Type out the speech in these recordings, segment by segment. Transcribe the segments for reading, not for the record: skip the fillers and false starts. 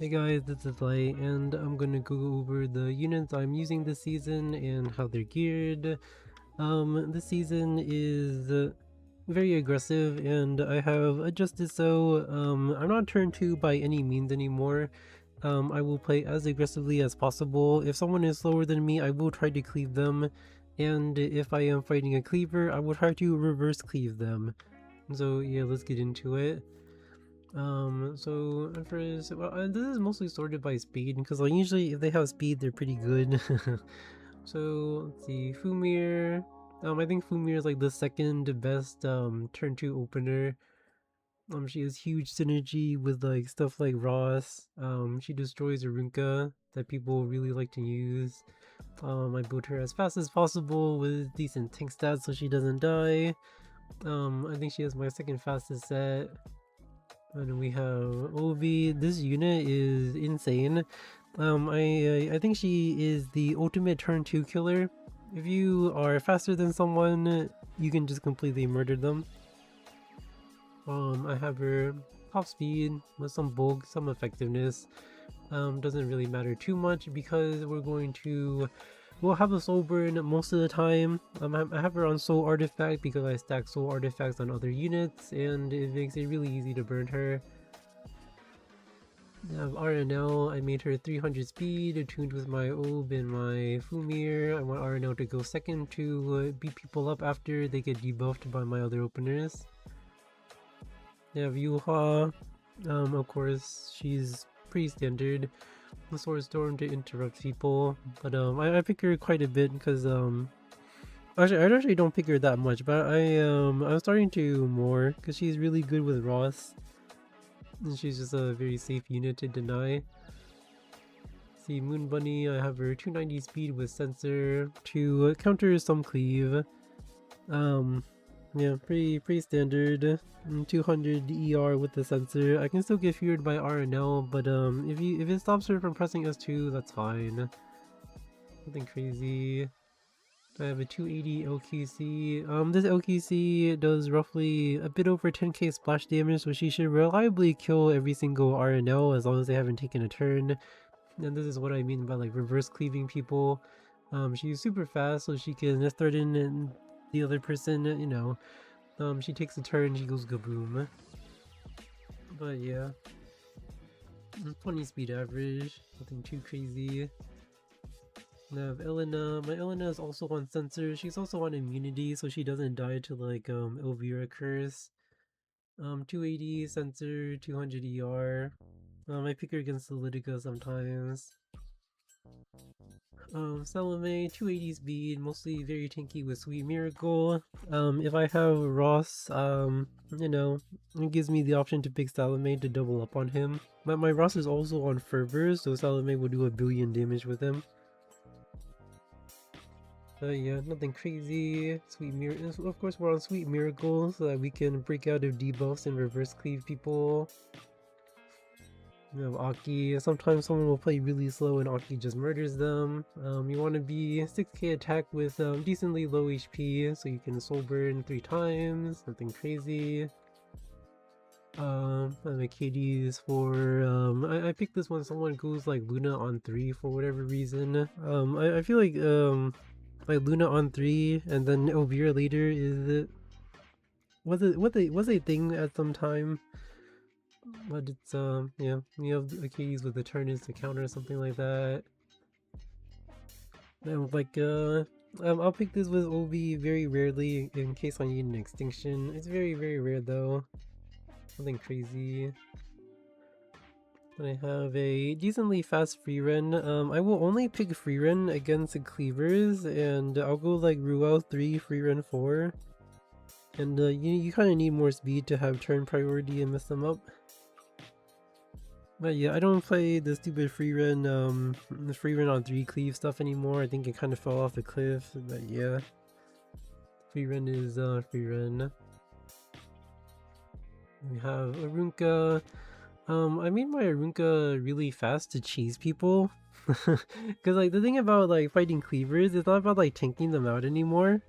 Hey guys, this is Light, and I'm gonna go over the units I'm using this season and how they're geared. This season is very aggressive, and I have adjusted so I'm not turn 2 by any means anymore. I will play as aggressively as possible. If someone is slower than me, I will try to cleave them, and if I am fighting a cleaver, I will try to reverse cleave them. So yeah, let's get into it. So first, well, this is mostly sorted by speed because like usually if they have speed, they're pretty good. So let's see, Fumir. I think Fumir is like the second best turn 2 opener. She has huge synergy with like stuff like Ross. She destroys Arunka that people really like to use. I built her as fast as possible with decent tank stats so she doesn't die. I think she has my second fastest set. And we have Ovi. This unit is insane. I think she is the ultimate turn 2 killer. If you are faster than someone, you can just completely murder them. I have her top speed with some bulk, some effectiveness. Doesn't really matter too much because we'll have a soul burn most of the time. I have her on soul artifact because I stack soul artifacts on other units and it makes it really easy to burn her. I have RNL, I made her 300 speed, attuned with my Ob and my Fumir. I want RNL to go second to beat people up after they get debuffed by my other openers. I have Yuha, of course, she's pretty standard. The Sword Storm to interrupt people, but I pick her quite a bit because actually I actually don't pick her that much, but I'm starting to more because she's really good with Ross, and she's just a very safe unit to deny. See Moon Bunny, I have her 290 speed with sensor to counter some cleave. Yeah, pretty standard. 200 ER with the sensor. I can still get feared by RNL, but if it stops her from pressing S2, that's fine. Nothing crazy. I have a 280 LQC. This LQC does roughly a bit over 10k splash damage, so she should reliably kill every single RNL as long as they haven't taken a turn. And this is what I mean by like reverse cleaving people. She's super fast, so she can threaten the other person, you know. She takes a turn, she goes kaboom. But yeah. 20 speed average, nothing too crazy. I have Elena. My Elena is also on sensor. She's also on immunity, so she doesn't die to like Elvira curse. 280 sensor, 200 ER. I pick her against Solidica sometimes. Salome, 280 speed, mostly very tanky with Sweet Miracle. If I have Ross, you know, it gives me the option to pick Salome to double up on him. But my Ross is also on Fervor, so Salome will do 1 billion damage with him. Yeah, nothing crazy. Sweet Miracle. Of course, we're on Sweet Miracle so that we can break out of debuffs and reverse cleave people. You have Aki. Sometimes someone will play really slow and Aki just murders them. You want to be 6k attack with decently low HP so you can soul burn 3 times. Nothing crazy. I have KDs for I picked this when someone goes like Luna on 3 for whatever reason. I feel like Luna on 3 and then Elvira later was a thing at some time. But it's yeah, you have the keys with the turn-ins to counter something like that. And like I'll pick this with Obi very rarely in case I need an extinction. It's very rare though. Nothing crazy. And I have a decently fast free run. I will only pick free run against the cleavers, and I'll go like Ruel 3, free run 4. And you kind of need more speed to have turn priority and mess them up. But yeah, I don't play the stupid free run on 3 cleave stuff anymore. I think it kind of fell off the cliff, but yeah. Free run is free run. We have Arunka. I made my Arunka really fast to chase people. Cause like the thing about like fighting cleavers, it's not about like tanking them out anymore.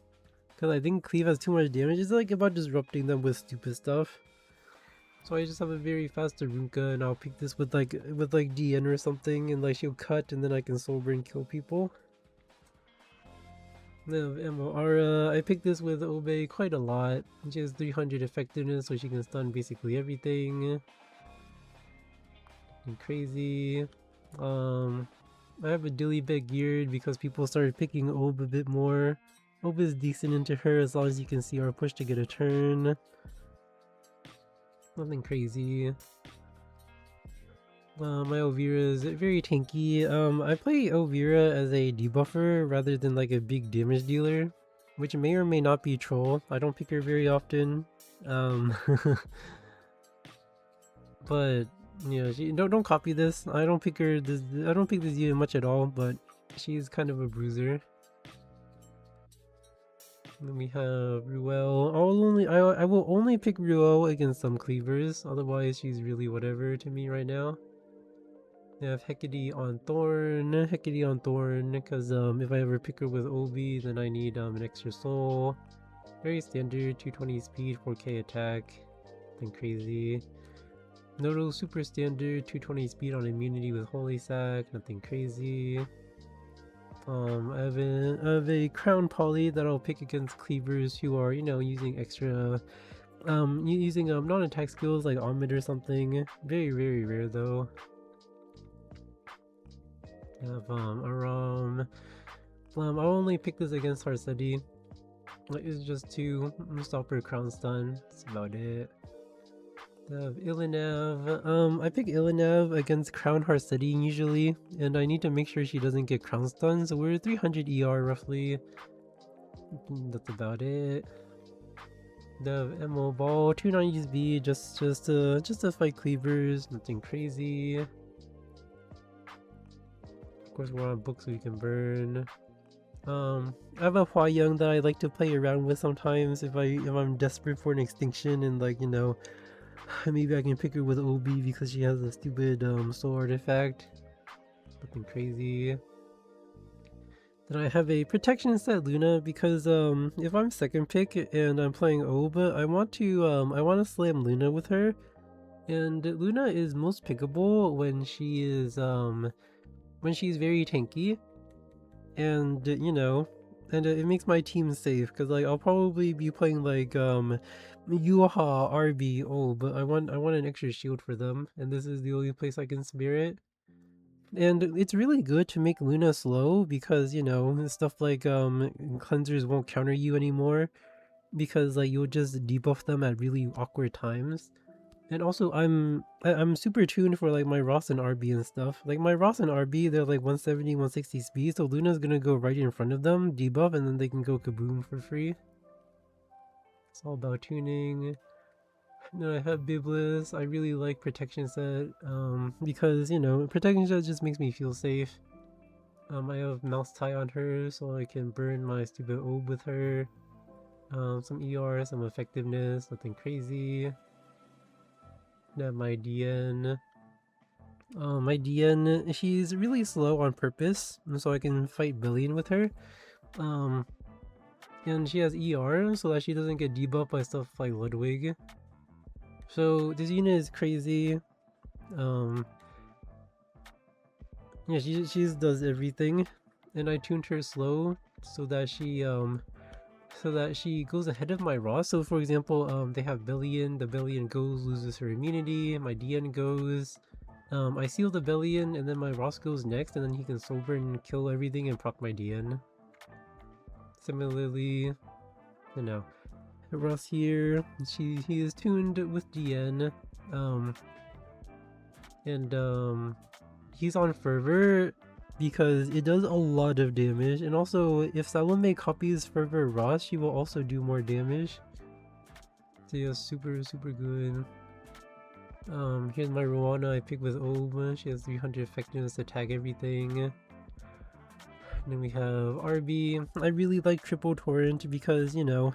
Cause I think cleave has too much damage. It's like about disrupting them with stupid stuff. So I just have a very fast Arunka, and I'll pick this with like DN or something, and like she'll cut, and then I can soul burn kill people. Then Ammo I picked this with Obe quite a lot. She has 300 effectiveness, so she can stun basically everything. And crazy. I have a Dillybeg geared because people started picking Obe a bit more. Obe is decent into her as long as you can see our push to get a turn. Nothing crazy. My Elvira is very tanky. I play Elvira as a debuffer rather than like a big damage dealer, which may or may not be troll. I don't pick her very often. But you know, don't copy this. I don't pick her. I don't pick this unit much at all, but she's kind of a bruiser. Then we have Ruel. I will only pick Ruel against some cleavers. Otherwise, she's really whatever to me right now. I have Hecate on Thorn, because if I ever pick her with Obi, then I need an extra soul. Very standard, 220 speed, 4k attack, nothing crazy. Noto super standard, 220 speed on immunity with Holy Sack, nothing crazy. I have a Crown Poly that I'll pick against cleavers who are, you know, using extra, using non-attack skills like Omid or something. Very, very rare though. I have Aram. I'll only pick this against Harseti. It's just to stop her crown stun. That's about it. I have Ilinav. I pick Ilinav against Crown Harseti usually, and I need to make sure she doesn't get crown stun. So we're 300 ER roughly. That's about it. I have Emo Ball, 290 speed, just to fight cleavers. Nothing crazy. Of course, we're on books we can burn. I have a Hua Young that I like to play around with sometimes if I'm desperate for an extinction, and like, you know, maybe I can pick her with Obi because she has a stupid soul artifact. Nothing crazy. Then I have a protection set Luna because if I'm second pick and I'm playing Ob, I want to slam Luna with her, and Luna is most pickable when she is when she's very tanky, and you know, and it makes my team safe because like I'll probably be playing like Yuha, RB, but I want an extra shield for them, and this is the only place I can spare it. And it's really good to make Luna slow because, you know, stuff like cleansers won't counter you anymore because like you'll just debuff them at really awkward times. And also, I'm super tuned for like my Ross and RB and stuff. Like my Ross and RB, they're like 170, 160 speed, so Luna's gonna go right in front of them, debuff, and then they can go kaboom for free. It's all about tuning. Then I have Biblis. I really like protection set, because you know, protection set just makes me feel safe. I have mouse tie on her, so I can burn my stupid Ob with her. Some ER, some effectiveness, nothing crazy. Have my DN. My DN, she's really slow on purpose, so I can fight Billion with her. And she has ER, so that she doesn't get debuffed by stuff like Ludwig. So this unit is crazy. Yeah, she does everything, and I tuned her slow so that she goes ahead of my Ross. So for example, they have Billion, the Billion goes, loses her immunity, my DN goes, I seal the Billion, and then my Ross goes next, and then he can soul burn and kill everything and proc my DN. Similarly, you know, Ross here, he is tuned with DN, and he's on Fervor because it does a lot of damage, and also if Salome copies Fervor Ross, she will also do more damage. So yeah, super good. Here's my Rowana I picked with Ob. She has 300 effectiveness to tag everything. And then we have RB. I really like Triple Torrent because, you know,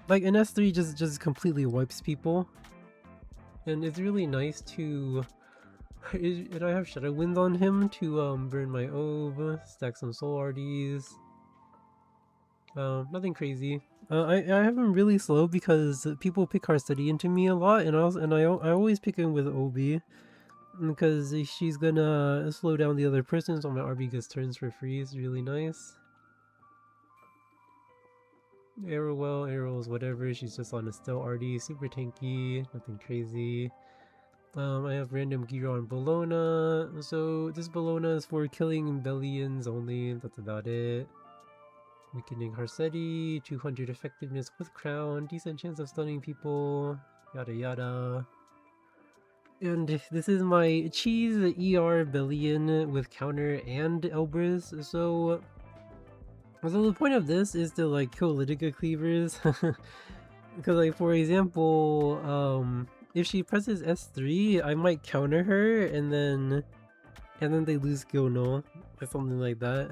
like an S3 just completely wipes people. And it's really nice to... And I have Shadow Winds on him to burn my Ob, stack some Soul RDs. Nothing crazy. I have him really slow because people pick Study into me a lot, and I always pick him with Obi because she's gonna slow down the other person, so my RB gets turns for free. It's really nice. Arrow's whatever. She's just on a still RD, super tanky, nothing crazy. I have random gear on Bologna, so this Bologna is for killing Bellions only. That's about it. Weakening Harsetti, 200 effectiveness with Crown, decent chance of stunning people, yada yada. And this is my cheese ER Bellion with counter and Elbrus, so the point of this is to like kill Lytica cleavers. Because like for example, if she presses S3, I might counter her and then they lose skill no or something like that.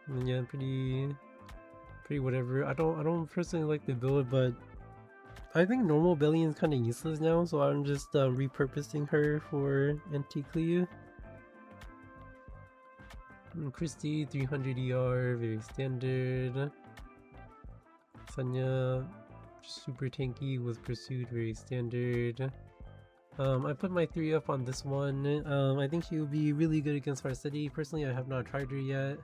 And yeah, pretty whatever. I don't personally like the build, but I think normal Bellion is kind of useless now, so I'm just repurposing her for anti-cleave. Christie 300 ER, very standard. Sanya super tanky with pursued, very standard. I put my 3 up on this one. I think she would be really good against Varsity. Personally, I have not tried her yet.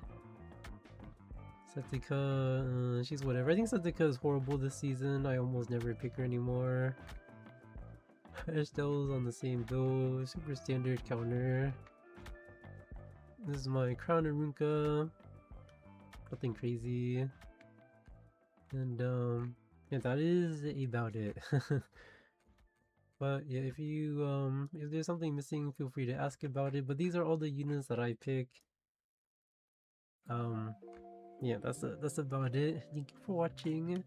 Setika, she's whatever. I think Setika is horrible this season. I almost never pick her anymore. Estelle's on the same build. Super standard counter. This is my Crown Arunka. Nothing crazy. And yeah, that is about it. But yeah, if there's something missing, feel free to ask about it. But these are all the units that I pick. Yeah, that's about it. Thank you for watching.